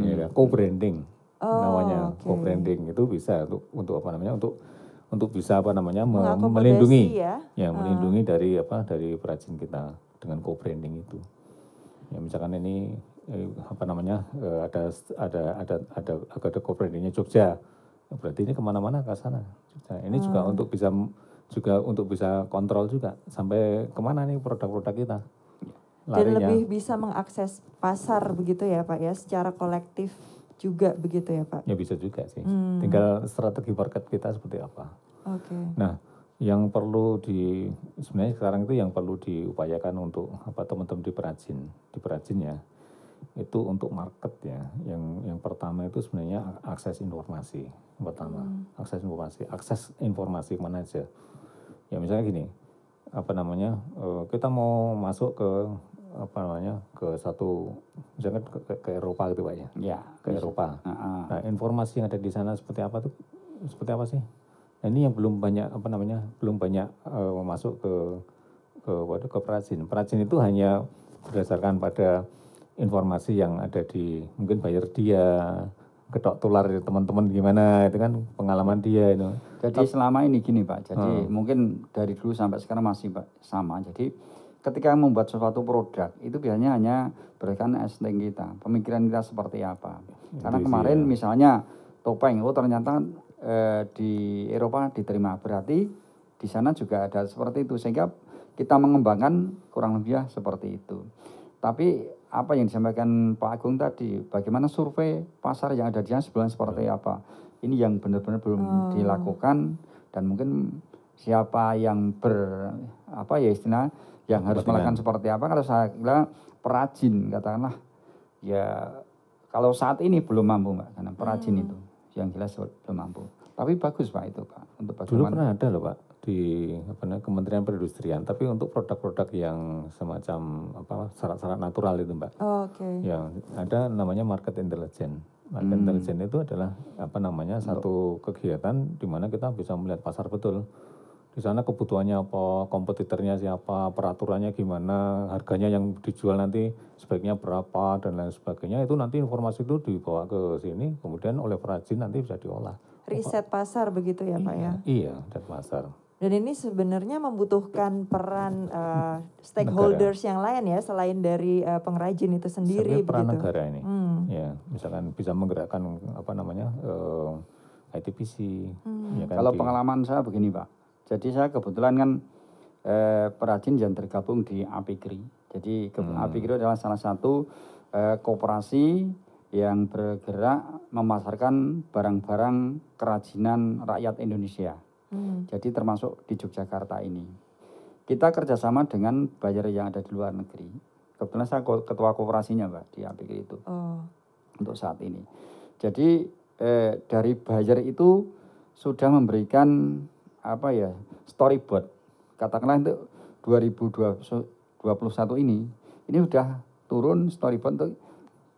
ya kan? Co-branding namanya. Okay. Co-branding itu bisa untuk bisa melindungi melindungi dari perajin kita dengan co-branding itu. Ya misalkan ini ada co-brandingnya Jogja, berarti ini kemana-mana ke sana. Ini juga untuk bisa kontrol juga sampai kemana nih produk-produk kita. Larinya. Dan lebih bisa mengakses pasar begitu ya Pak ya, secara kolektif juga begitu ya Pak? Ya bisa juga sih, tinggal strategi market kita seperti apa. Oke. Nah yang perlu sebenarnya sekarang itu yang perlu diupayakan untuk teman-teman di perajin ya, itu untuk market ya. Yang pertama itu sebenarnya akses informasi. Akses informasi mana aja. Ya misalnya gini, kita mau masuk ke misalnya ke Eropa gitu Pak ya. Ya, ke Eropa. Nah, informasi yang ada di sana seperti apa sih? Nah, ini yang belum banyak masuk ke perajin. Perajin itu hanya berdasarkan pada informasi yang ada di mungkin bayar dia, getok tular teman-teman gimana, itu kan pengalaman dia itu. Jadi selama ini gini Pak, jadi mungkin dari dulu sampai sekarang masih Pak, sama. Jadi ketika membuat suatu produk itu biasanya hanya berikan insting kita, pemikiran kita seperti apa. Karena kemarin misalnya topeng, ternyata di Eropa diterima, berarti di sana juga ada seperti itu, sehingga kita mengembangkan kurang lebih seperti itu. Tapi apa yang disampaikan Pak Agung tadi, bagaimana survei pasar yang ada di sana sebelumnya seperti apa, ini yang benar-benar belum dilakukan, dan mungkin siapa yang yang harus melakukan seperti apa. Kalau saya kira perajin katakanlah ya, kalau saat ini belum mampu Mbak, karena perajin itu yang jelas belum mampu. Tapi bagus Pak itu Pak untuk Dulu bagaimana. pernah ada loh Pak di Kementerian Perindustrian, tapi untuk produk-produk yang semacam syarat-syarat natural itu Mbak. Oke. Ya, ada namanya market intelligence. Market intelligence itu adalah satu kegiatan di mana kita bisa melihat pasar betul. Di sana kebutuhannya apa, kompetitornya siapa, peraturannya gimana, harganya yang dijual nanti sebaiknya berapa dan lain sebagainya. Itu nanti informasi itu dibawa ke sini, kemudian oleh perajin nanti bisa diolah. Riset pasar begitu ya Pak ya. Iya, dan pasar. Dan ini sebenarnya membutuhkan peran stakeholders yang lain ya selain dari pengrajin itu sendiri Sebenarnya peran begitu. negara ini, ya misalkan bisa menggerakkan ITPC. Ya kan, Kalau pengalaman saya begini Pak, jadi saya kebetulan kan perajin yang tergabung di APIGRI. Jadi APIGRI adalah salah satu koperasi yang bergerak memasarkan barang-barang kerajinan rakyat Indonesia. Jadi termasuk di Yogyakarta ini. Kita kerjasama dengan buyer yang ada di luar negeri. Kebetulan saya ketua koperasinya Mbak di APIGRI itu untuk saat ini. Jadi dari buyer itu sudah memberikan storyboard. Katakanlah untuk 2021 ini sudah turun storyboard untuk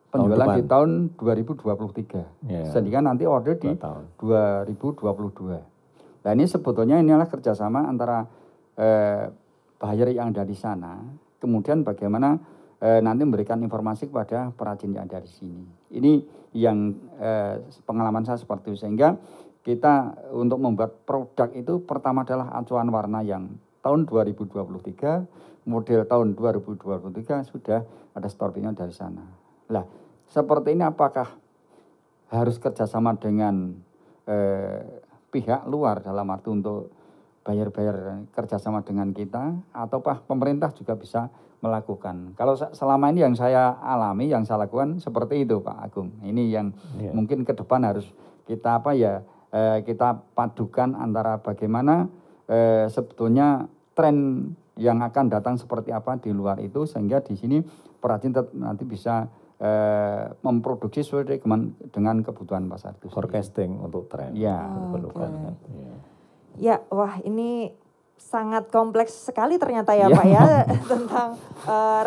penjualan di tahun 2023. Ya. Sehingga nanti order di 2022. Nah ini sebetulnya ini adalah kerjasama antara buyer yang ada di sana, kemudian bagaimana nanti memberikan informasi kepada perajin yang ada di sini. Ini yang pengalaman saya seperti itu, sehingga kita untuk membuat produk itu pertama adalah acuan warna yang tahun 2023, model tahun 2023 sudah ada storyboardnya dari sana. Lah seperti ini apakah harus kerjasama dengan pihak luar dalam arti untuk bayar-bayar kerjasama dengan kita, ataukah pemerintah juga bisa melakukan? Kalau selama ini yang saya alami, yang saya lakukan seperti itu Pak Agung. Ini yang mungkin ke depan harus kita kita padukan antara bagaimana sebetulnya tren yang akan datang seperti apa di luar itu, sehingga di sini perajin nanti bisa memproduksi sesuai dengan kebutuhan pasar itu. Forecasting untuk tren. Ya, diperlukan. Ya, wah ini sangat kompleks sekali ternyata ya Pak ya tentang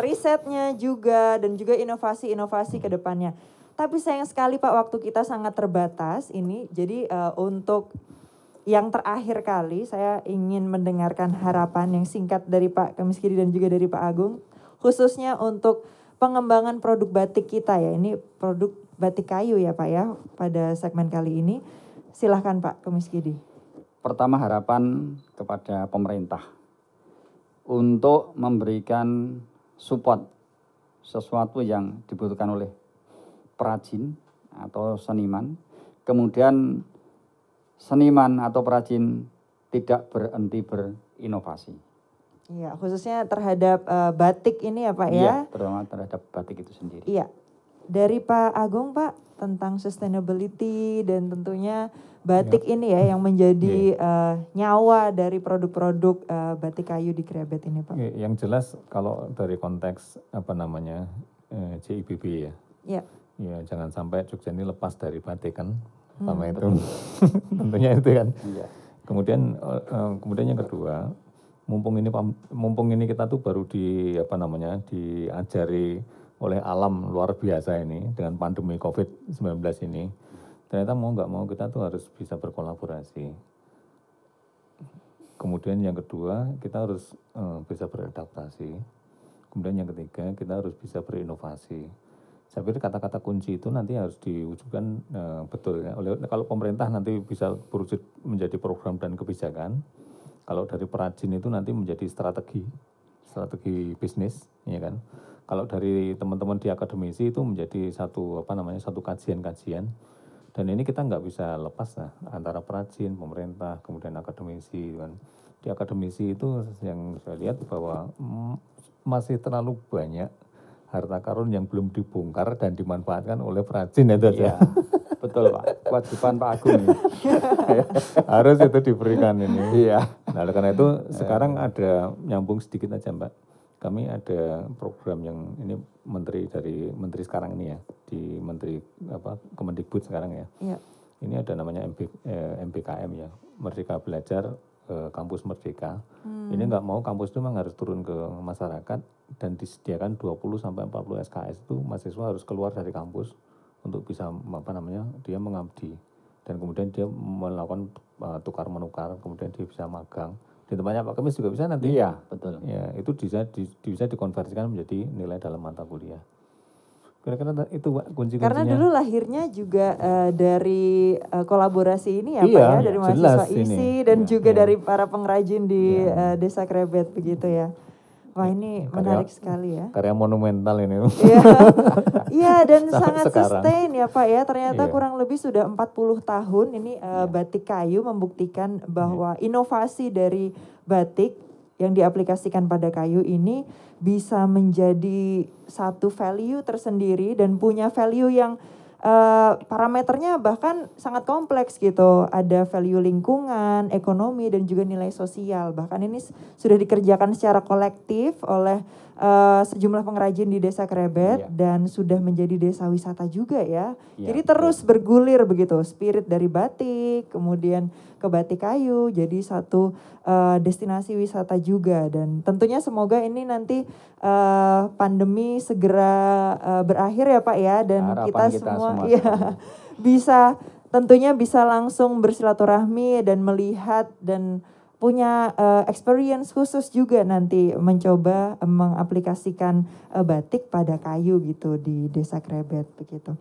risetnya juga dan juga inovasi-inovasi ke depannya. Tapi sayang sekali Pak waktu kita sangat terbatas ini. Jadi untuk yang terakhir kali saya ingin mendengarkan harapan yang singkat dari Pak Kemiskidi dan juga dari Pak Agung, khususnya untuk pengembangan produk batik kita ya. Ini produk batik kayu ya Pak ya pada segmen kali ini. Silahkan Pak Kemiskidi. Pertama harapan kepada pemerintah untuk memberikan support sesuatu yang dibutuhkan oleh perajin atau seniman. Kemudian seniman atau perajin tidak berhenti berinovasi. Iya, khususnya terhadap batik ini ya Pak ya. Iya, terutama terhadap batik itu sendiri. Iya. Dari Pak Agung Pak tentang sustainability dan tentunya batik ini ya yang menjadi nyawa dari produk-produk batik kayu di Krebet ini Pak. Yang jelas kalau dari konteks JIBB ya. Iya. Ya jangan sampai Jogja ini lepas dari batik kan. Pertama itu. Tentunya itu kan. Iya. Kemudian yang kedua, mumpung ini kita tuh baru diajari oleh alam luar biasa ini dengan pandemi COVID-19 ini. Ternyata mau nggak mau kita tuh harus bisa berkolaborasi. Kemudian yang kedua kita harus bisa beradaptasi. Kemudian yang ketiga kita harus bisa berinovasi. Saya pikir kata-kata kunci itu nanti harus diwujudkan betul ya. Kalau pemerintah nanti bisa berwujud menjadi program dan kebijakan. Kalau dari perajin itu nanti menjadi strategi bisnis, ya kan. Kalau dari teman-teman di akademisi itu menjadi satu kajian-kajian. Dan ini kita nggak bisa lepas antara perajin, pemerintah, kemudian akademisi kan. Di akademisi itu yang saya lihat bahwa masih terlalu banyak harta karun yang belum dibongkar dan dimanfaatkan oleh perajin itu aja. Iya, betul Pak. Kewajiban Pak Agung ini. Harus itu diberikan ini. Iya. Nah, karena itu sekarang ada nyambung sedikit aja Mbak. Kami ada program yang ini menteri sekarang ini ya, di Menteri Kemendikbud sekarang ya. Iya. ini ada namanya MBKM ya, Merdeka Belajar Kampus Merdeka. Ini nggak mau kampus itu memang harus turun ke masyarakat dan disediakan 20 sampai 40 SKS itu mahasiswa harus keluar dari kampus untuk bisa dia mengabdi dan kemudian dia melakukan tukar menukar, kemudian dia bisa magang. Di tempatnya Pak Kemis juga bisa nanti. Iya, betul. Ya, itu bisa dikonversikan menjadi nilai dalam mata kuliah. Kira-kira itu Pak kunci-kuncinya. Karena dulu lahirnya juga dari kolaborasi ini ya Pak ya, dari mahasiswa ISI dan juga dari para pengrajin di Desa Krebet begitu ya. Wah ini menarik sekali ya. Karya monumental ini. Iya dan sangat sustain ya Pak ya. Ternyata kurang lebih sudah 40 tahun ini batik kayu membuktikan bahwa inovasi dari batik yang diaplikasikan pada kayu ini bisa menjadi satu value tersendiri dan punya value yang parameternya bahkan sangat kompleks gitu. Ada value lingkungan, ekonomi, dan juga nilai sosial. Bahkan ini sudah dikerjakan secara kolektif oleh sejumlah pengrajin di Desa Krebet dan sudah menjadi desa wisata juga ya. Jadi terus bergulir begitu, spirit dari batik, kemudian ke batik kayu, jadi satu destinasi wisata juga. Dan tentunya semoga ini nanti pandemi segera berakhir ya Pak ya, dan kita semua ya bisa tentunya bisa langsung bersilaturahmi dan melihat dan punya experience khusus juga nanti mencoba mengaplikasikan batik pada kayu gitu di Desa Krebet begitu.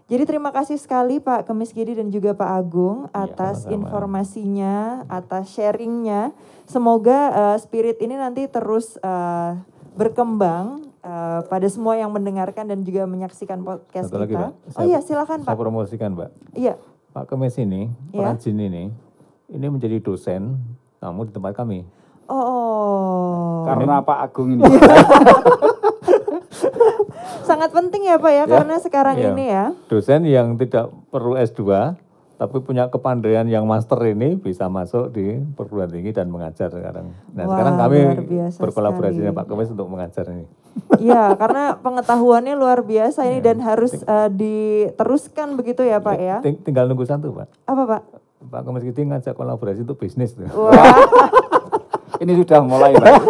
Jadi terima kasih sekali Pak Kemis Gidi dan juga Pak Agung atas informasinya, atas sharingnya. Semoga spirit ini nanti terus berkembang pada semua yang mendengarkan dan juga menyaksikan podcast Satu kita. Lagi, Pak. Silakan Pak. Saya promosikan Pak. Iya. Pak Kemis ini, pengrajin ini menjadi dosen tamu di tempat kami. Karena Pak Agung ini. Sangat penting ya Pak ya, karena sekarang ini ya. Dosen yang tidak perlu S2, tapi punya kepandaian yang master ini bisa masuk di perguruan tinggi dan mengajar sekarang. Nah sekarang kami berkolaborasi dengan Pak Kemis untuk mengajar ini. Iya, karena pengetahuannya luar biasa ini dan harus diteruskan begitu ya Pak ya. Tinggal nunggu satu Pak. Apa Pak? Pak Kemis Gidi ngajak kolaborasi untuk bisnis. Ini sudah mulai Pak.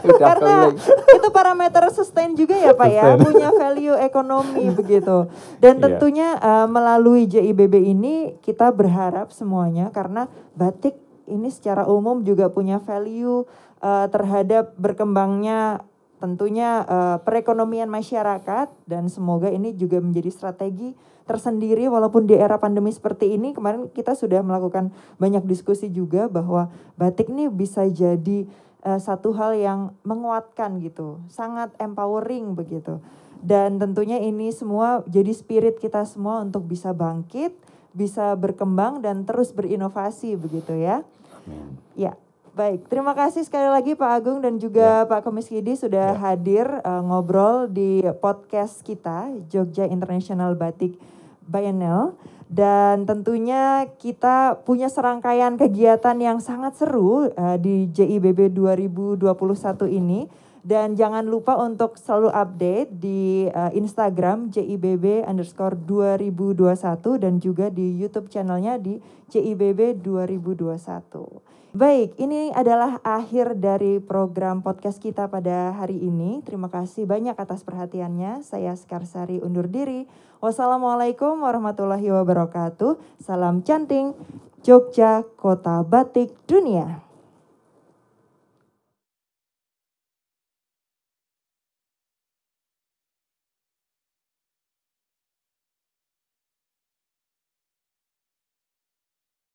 Karena itu parameter sustain juga ya Pak ya, punya value ekonomi begitu. Dan tentunya melalui JIBB ini kita berharap semuanya, karena batik ini secara umum juga punya value terhadap berkembangnya tentunya perekonomian masyarakat, dan semoga ini juga menjadi strategi tersendiri walaupun di era pandemi seperti ini. Kemarin kita sudah melakukan banyak diskusi juga bahwa batik ini bisa jadi satu hal yang menguatkan gitu, sangat empowering begitu. Dan tentunya ini semua jadi spirit kita semua untuk bisa bangkit, bisa berkembang dan terus berinovasi begitu ya. Amin. Ya, baik. Terima kasih sekali lagi Pak Agung dan juga Pak Kemis Gidi sudah hadir ngobrol di podcast kita Jogja International Batik Biennial. Dan tentunya kita punya serangkaian kegiatan yang sangat seru di JIBB 2021 ini. Dan jangan lupa untuk selalu update di Instagram JIBB_2021 dan juga di YouTube channelnya di JIBB 2021. Baik, ini adalah akhir dari program podcast kita pada hari ini. Terima kasih banyak atas perhatiannya. Saya Sekarsari undur diri. Wassalamualaikum warahmatullahi wabarakatuh. Salam canting, Jogja, Kota Batik Dunia.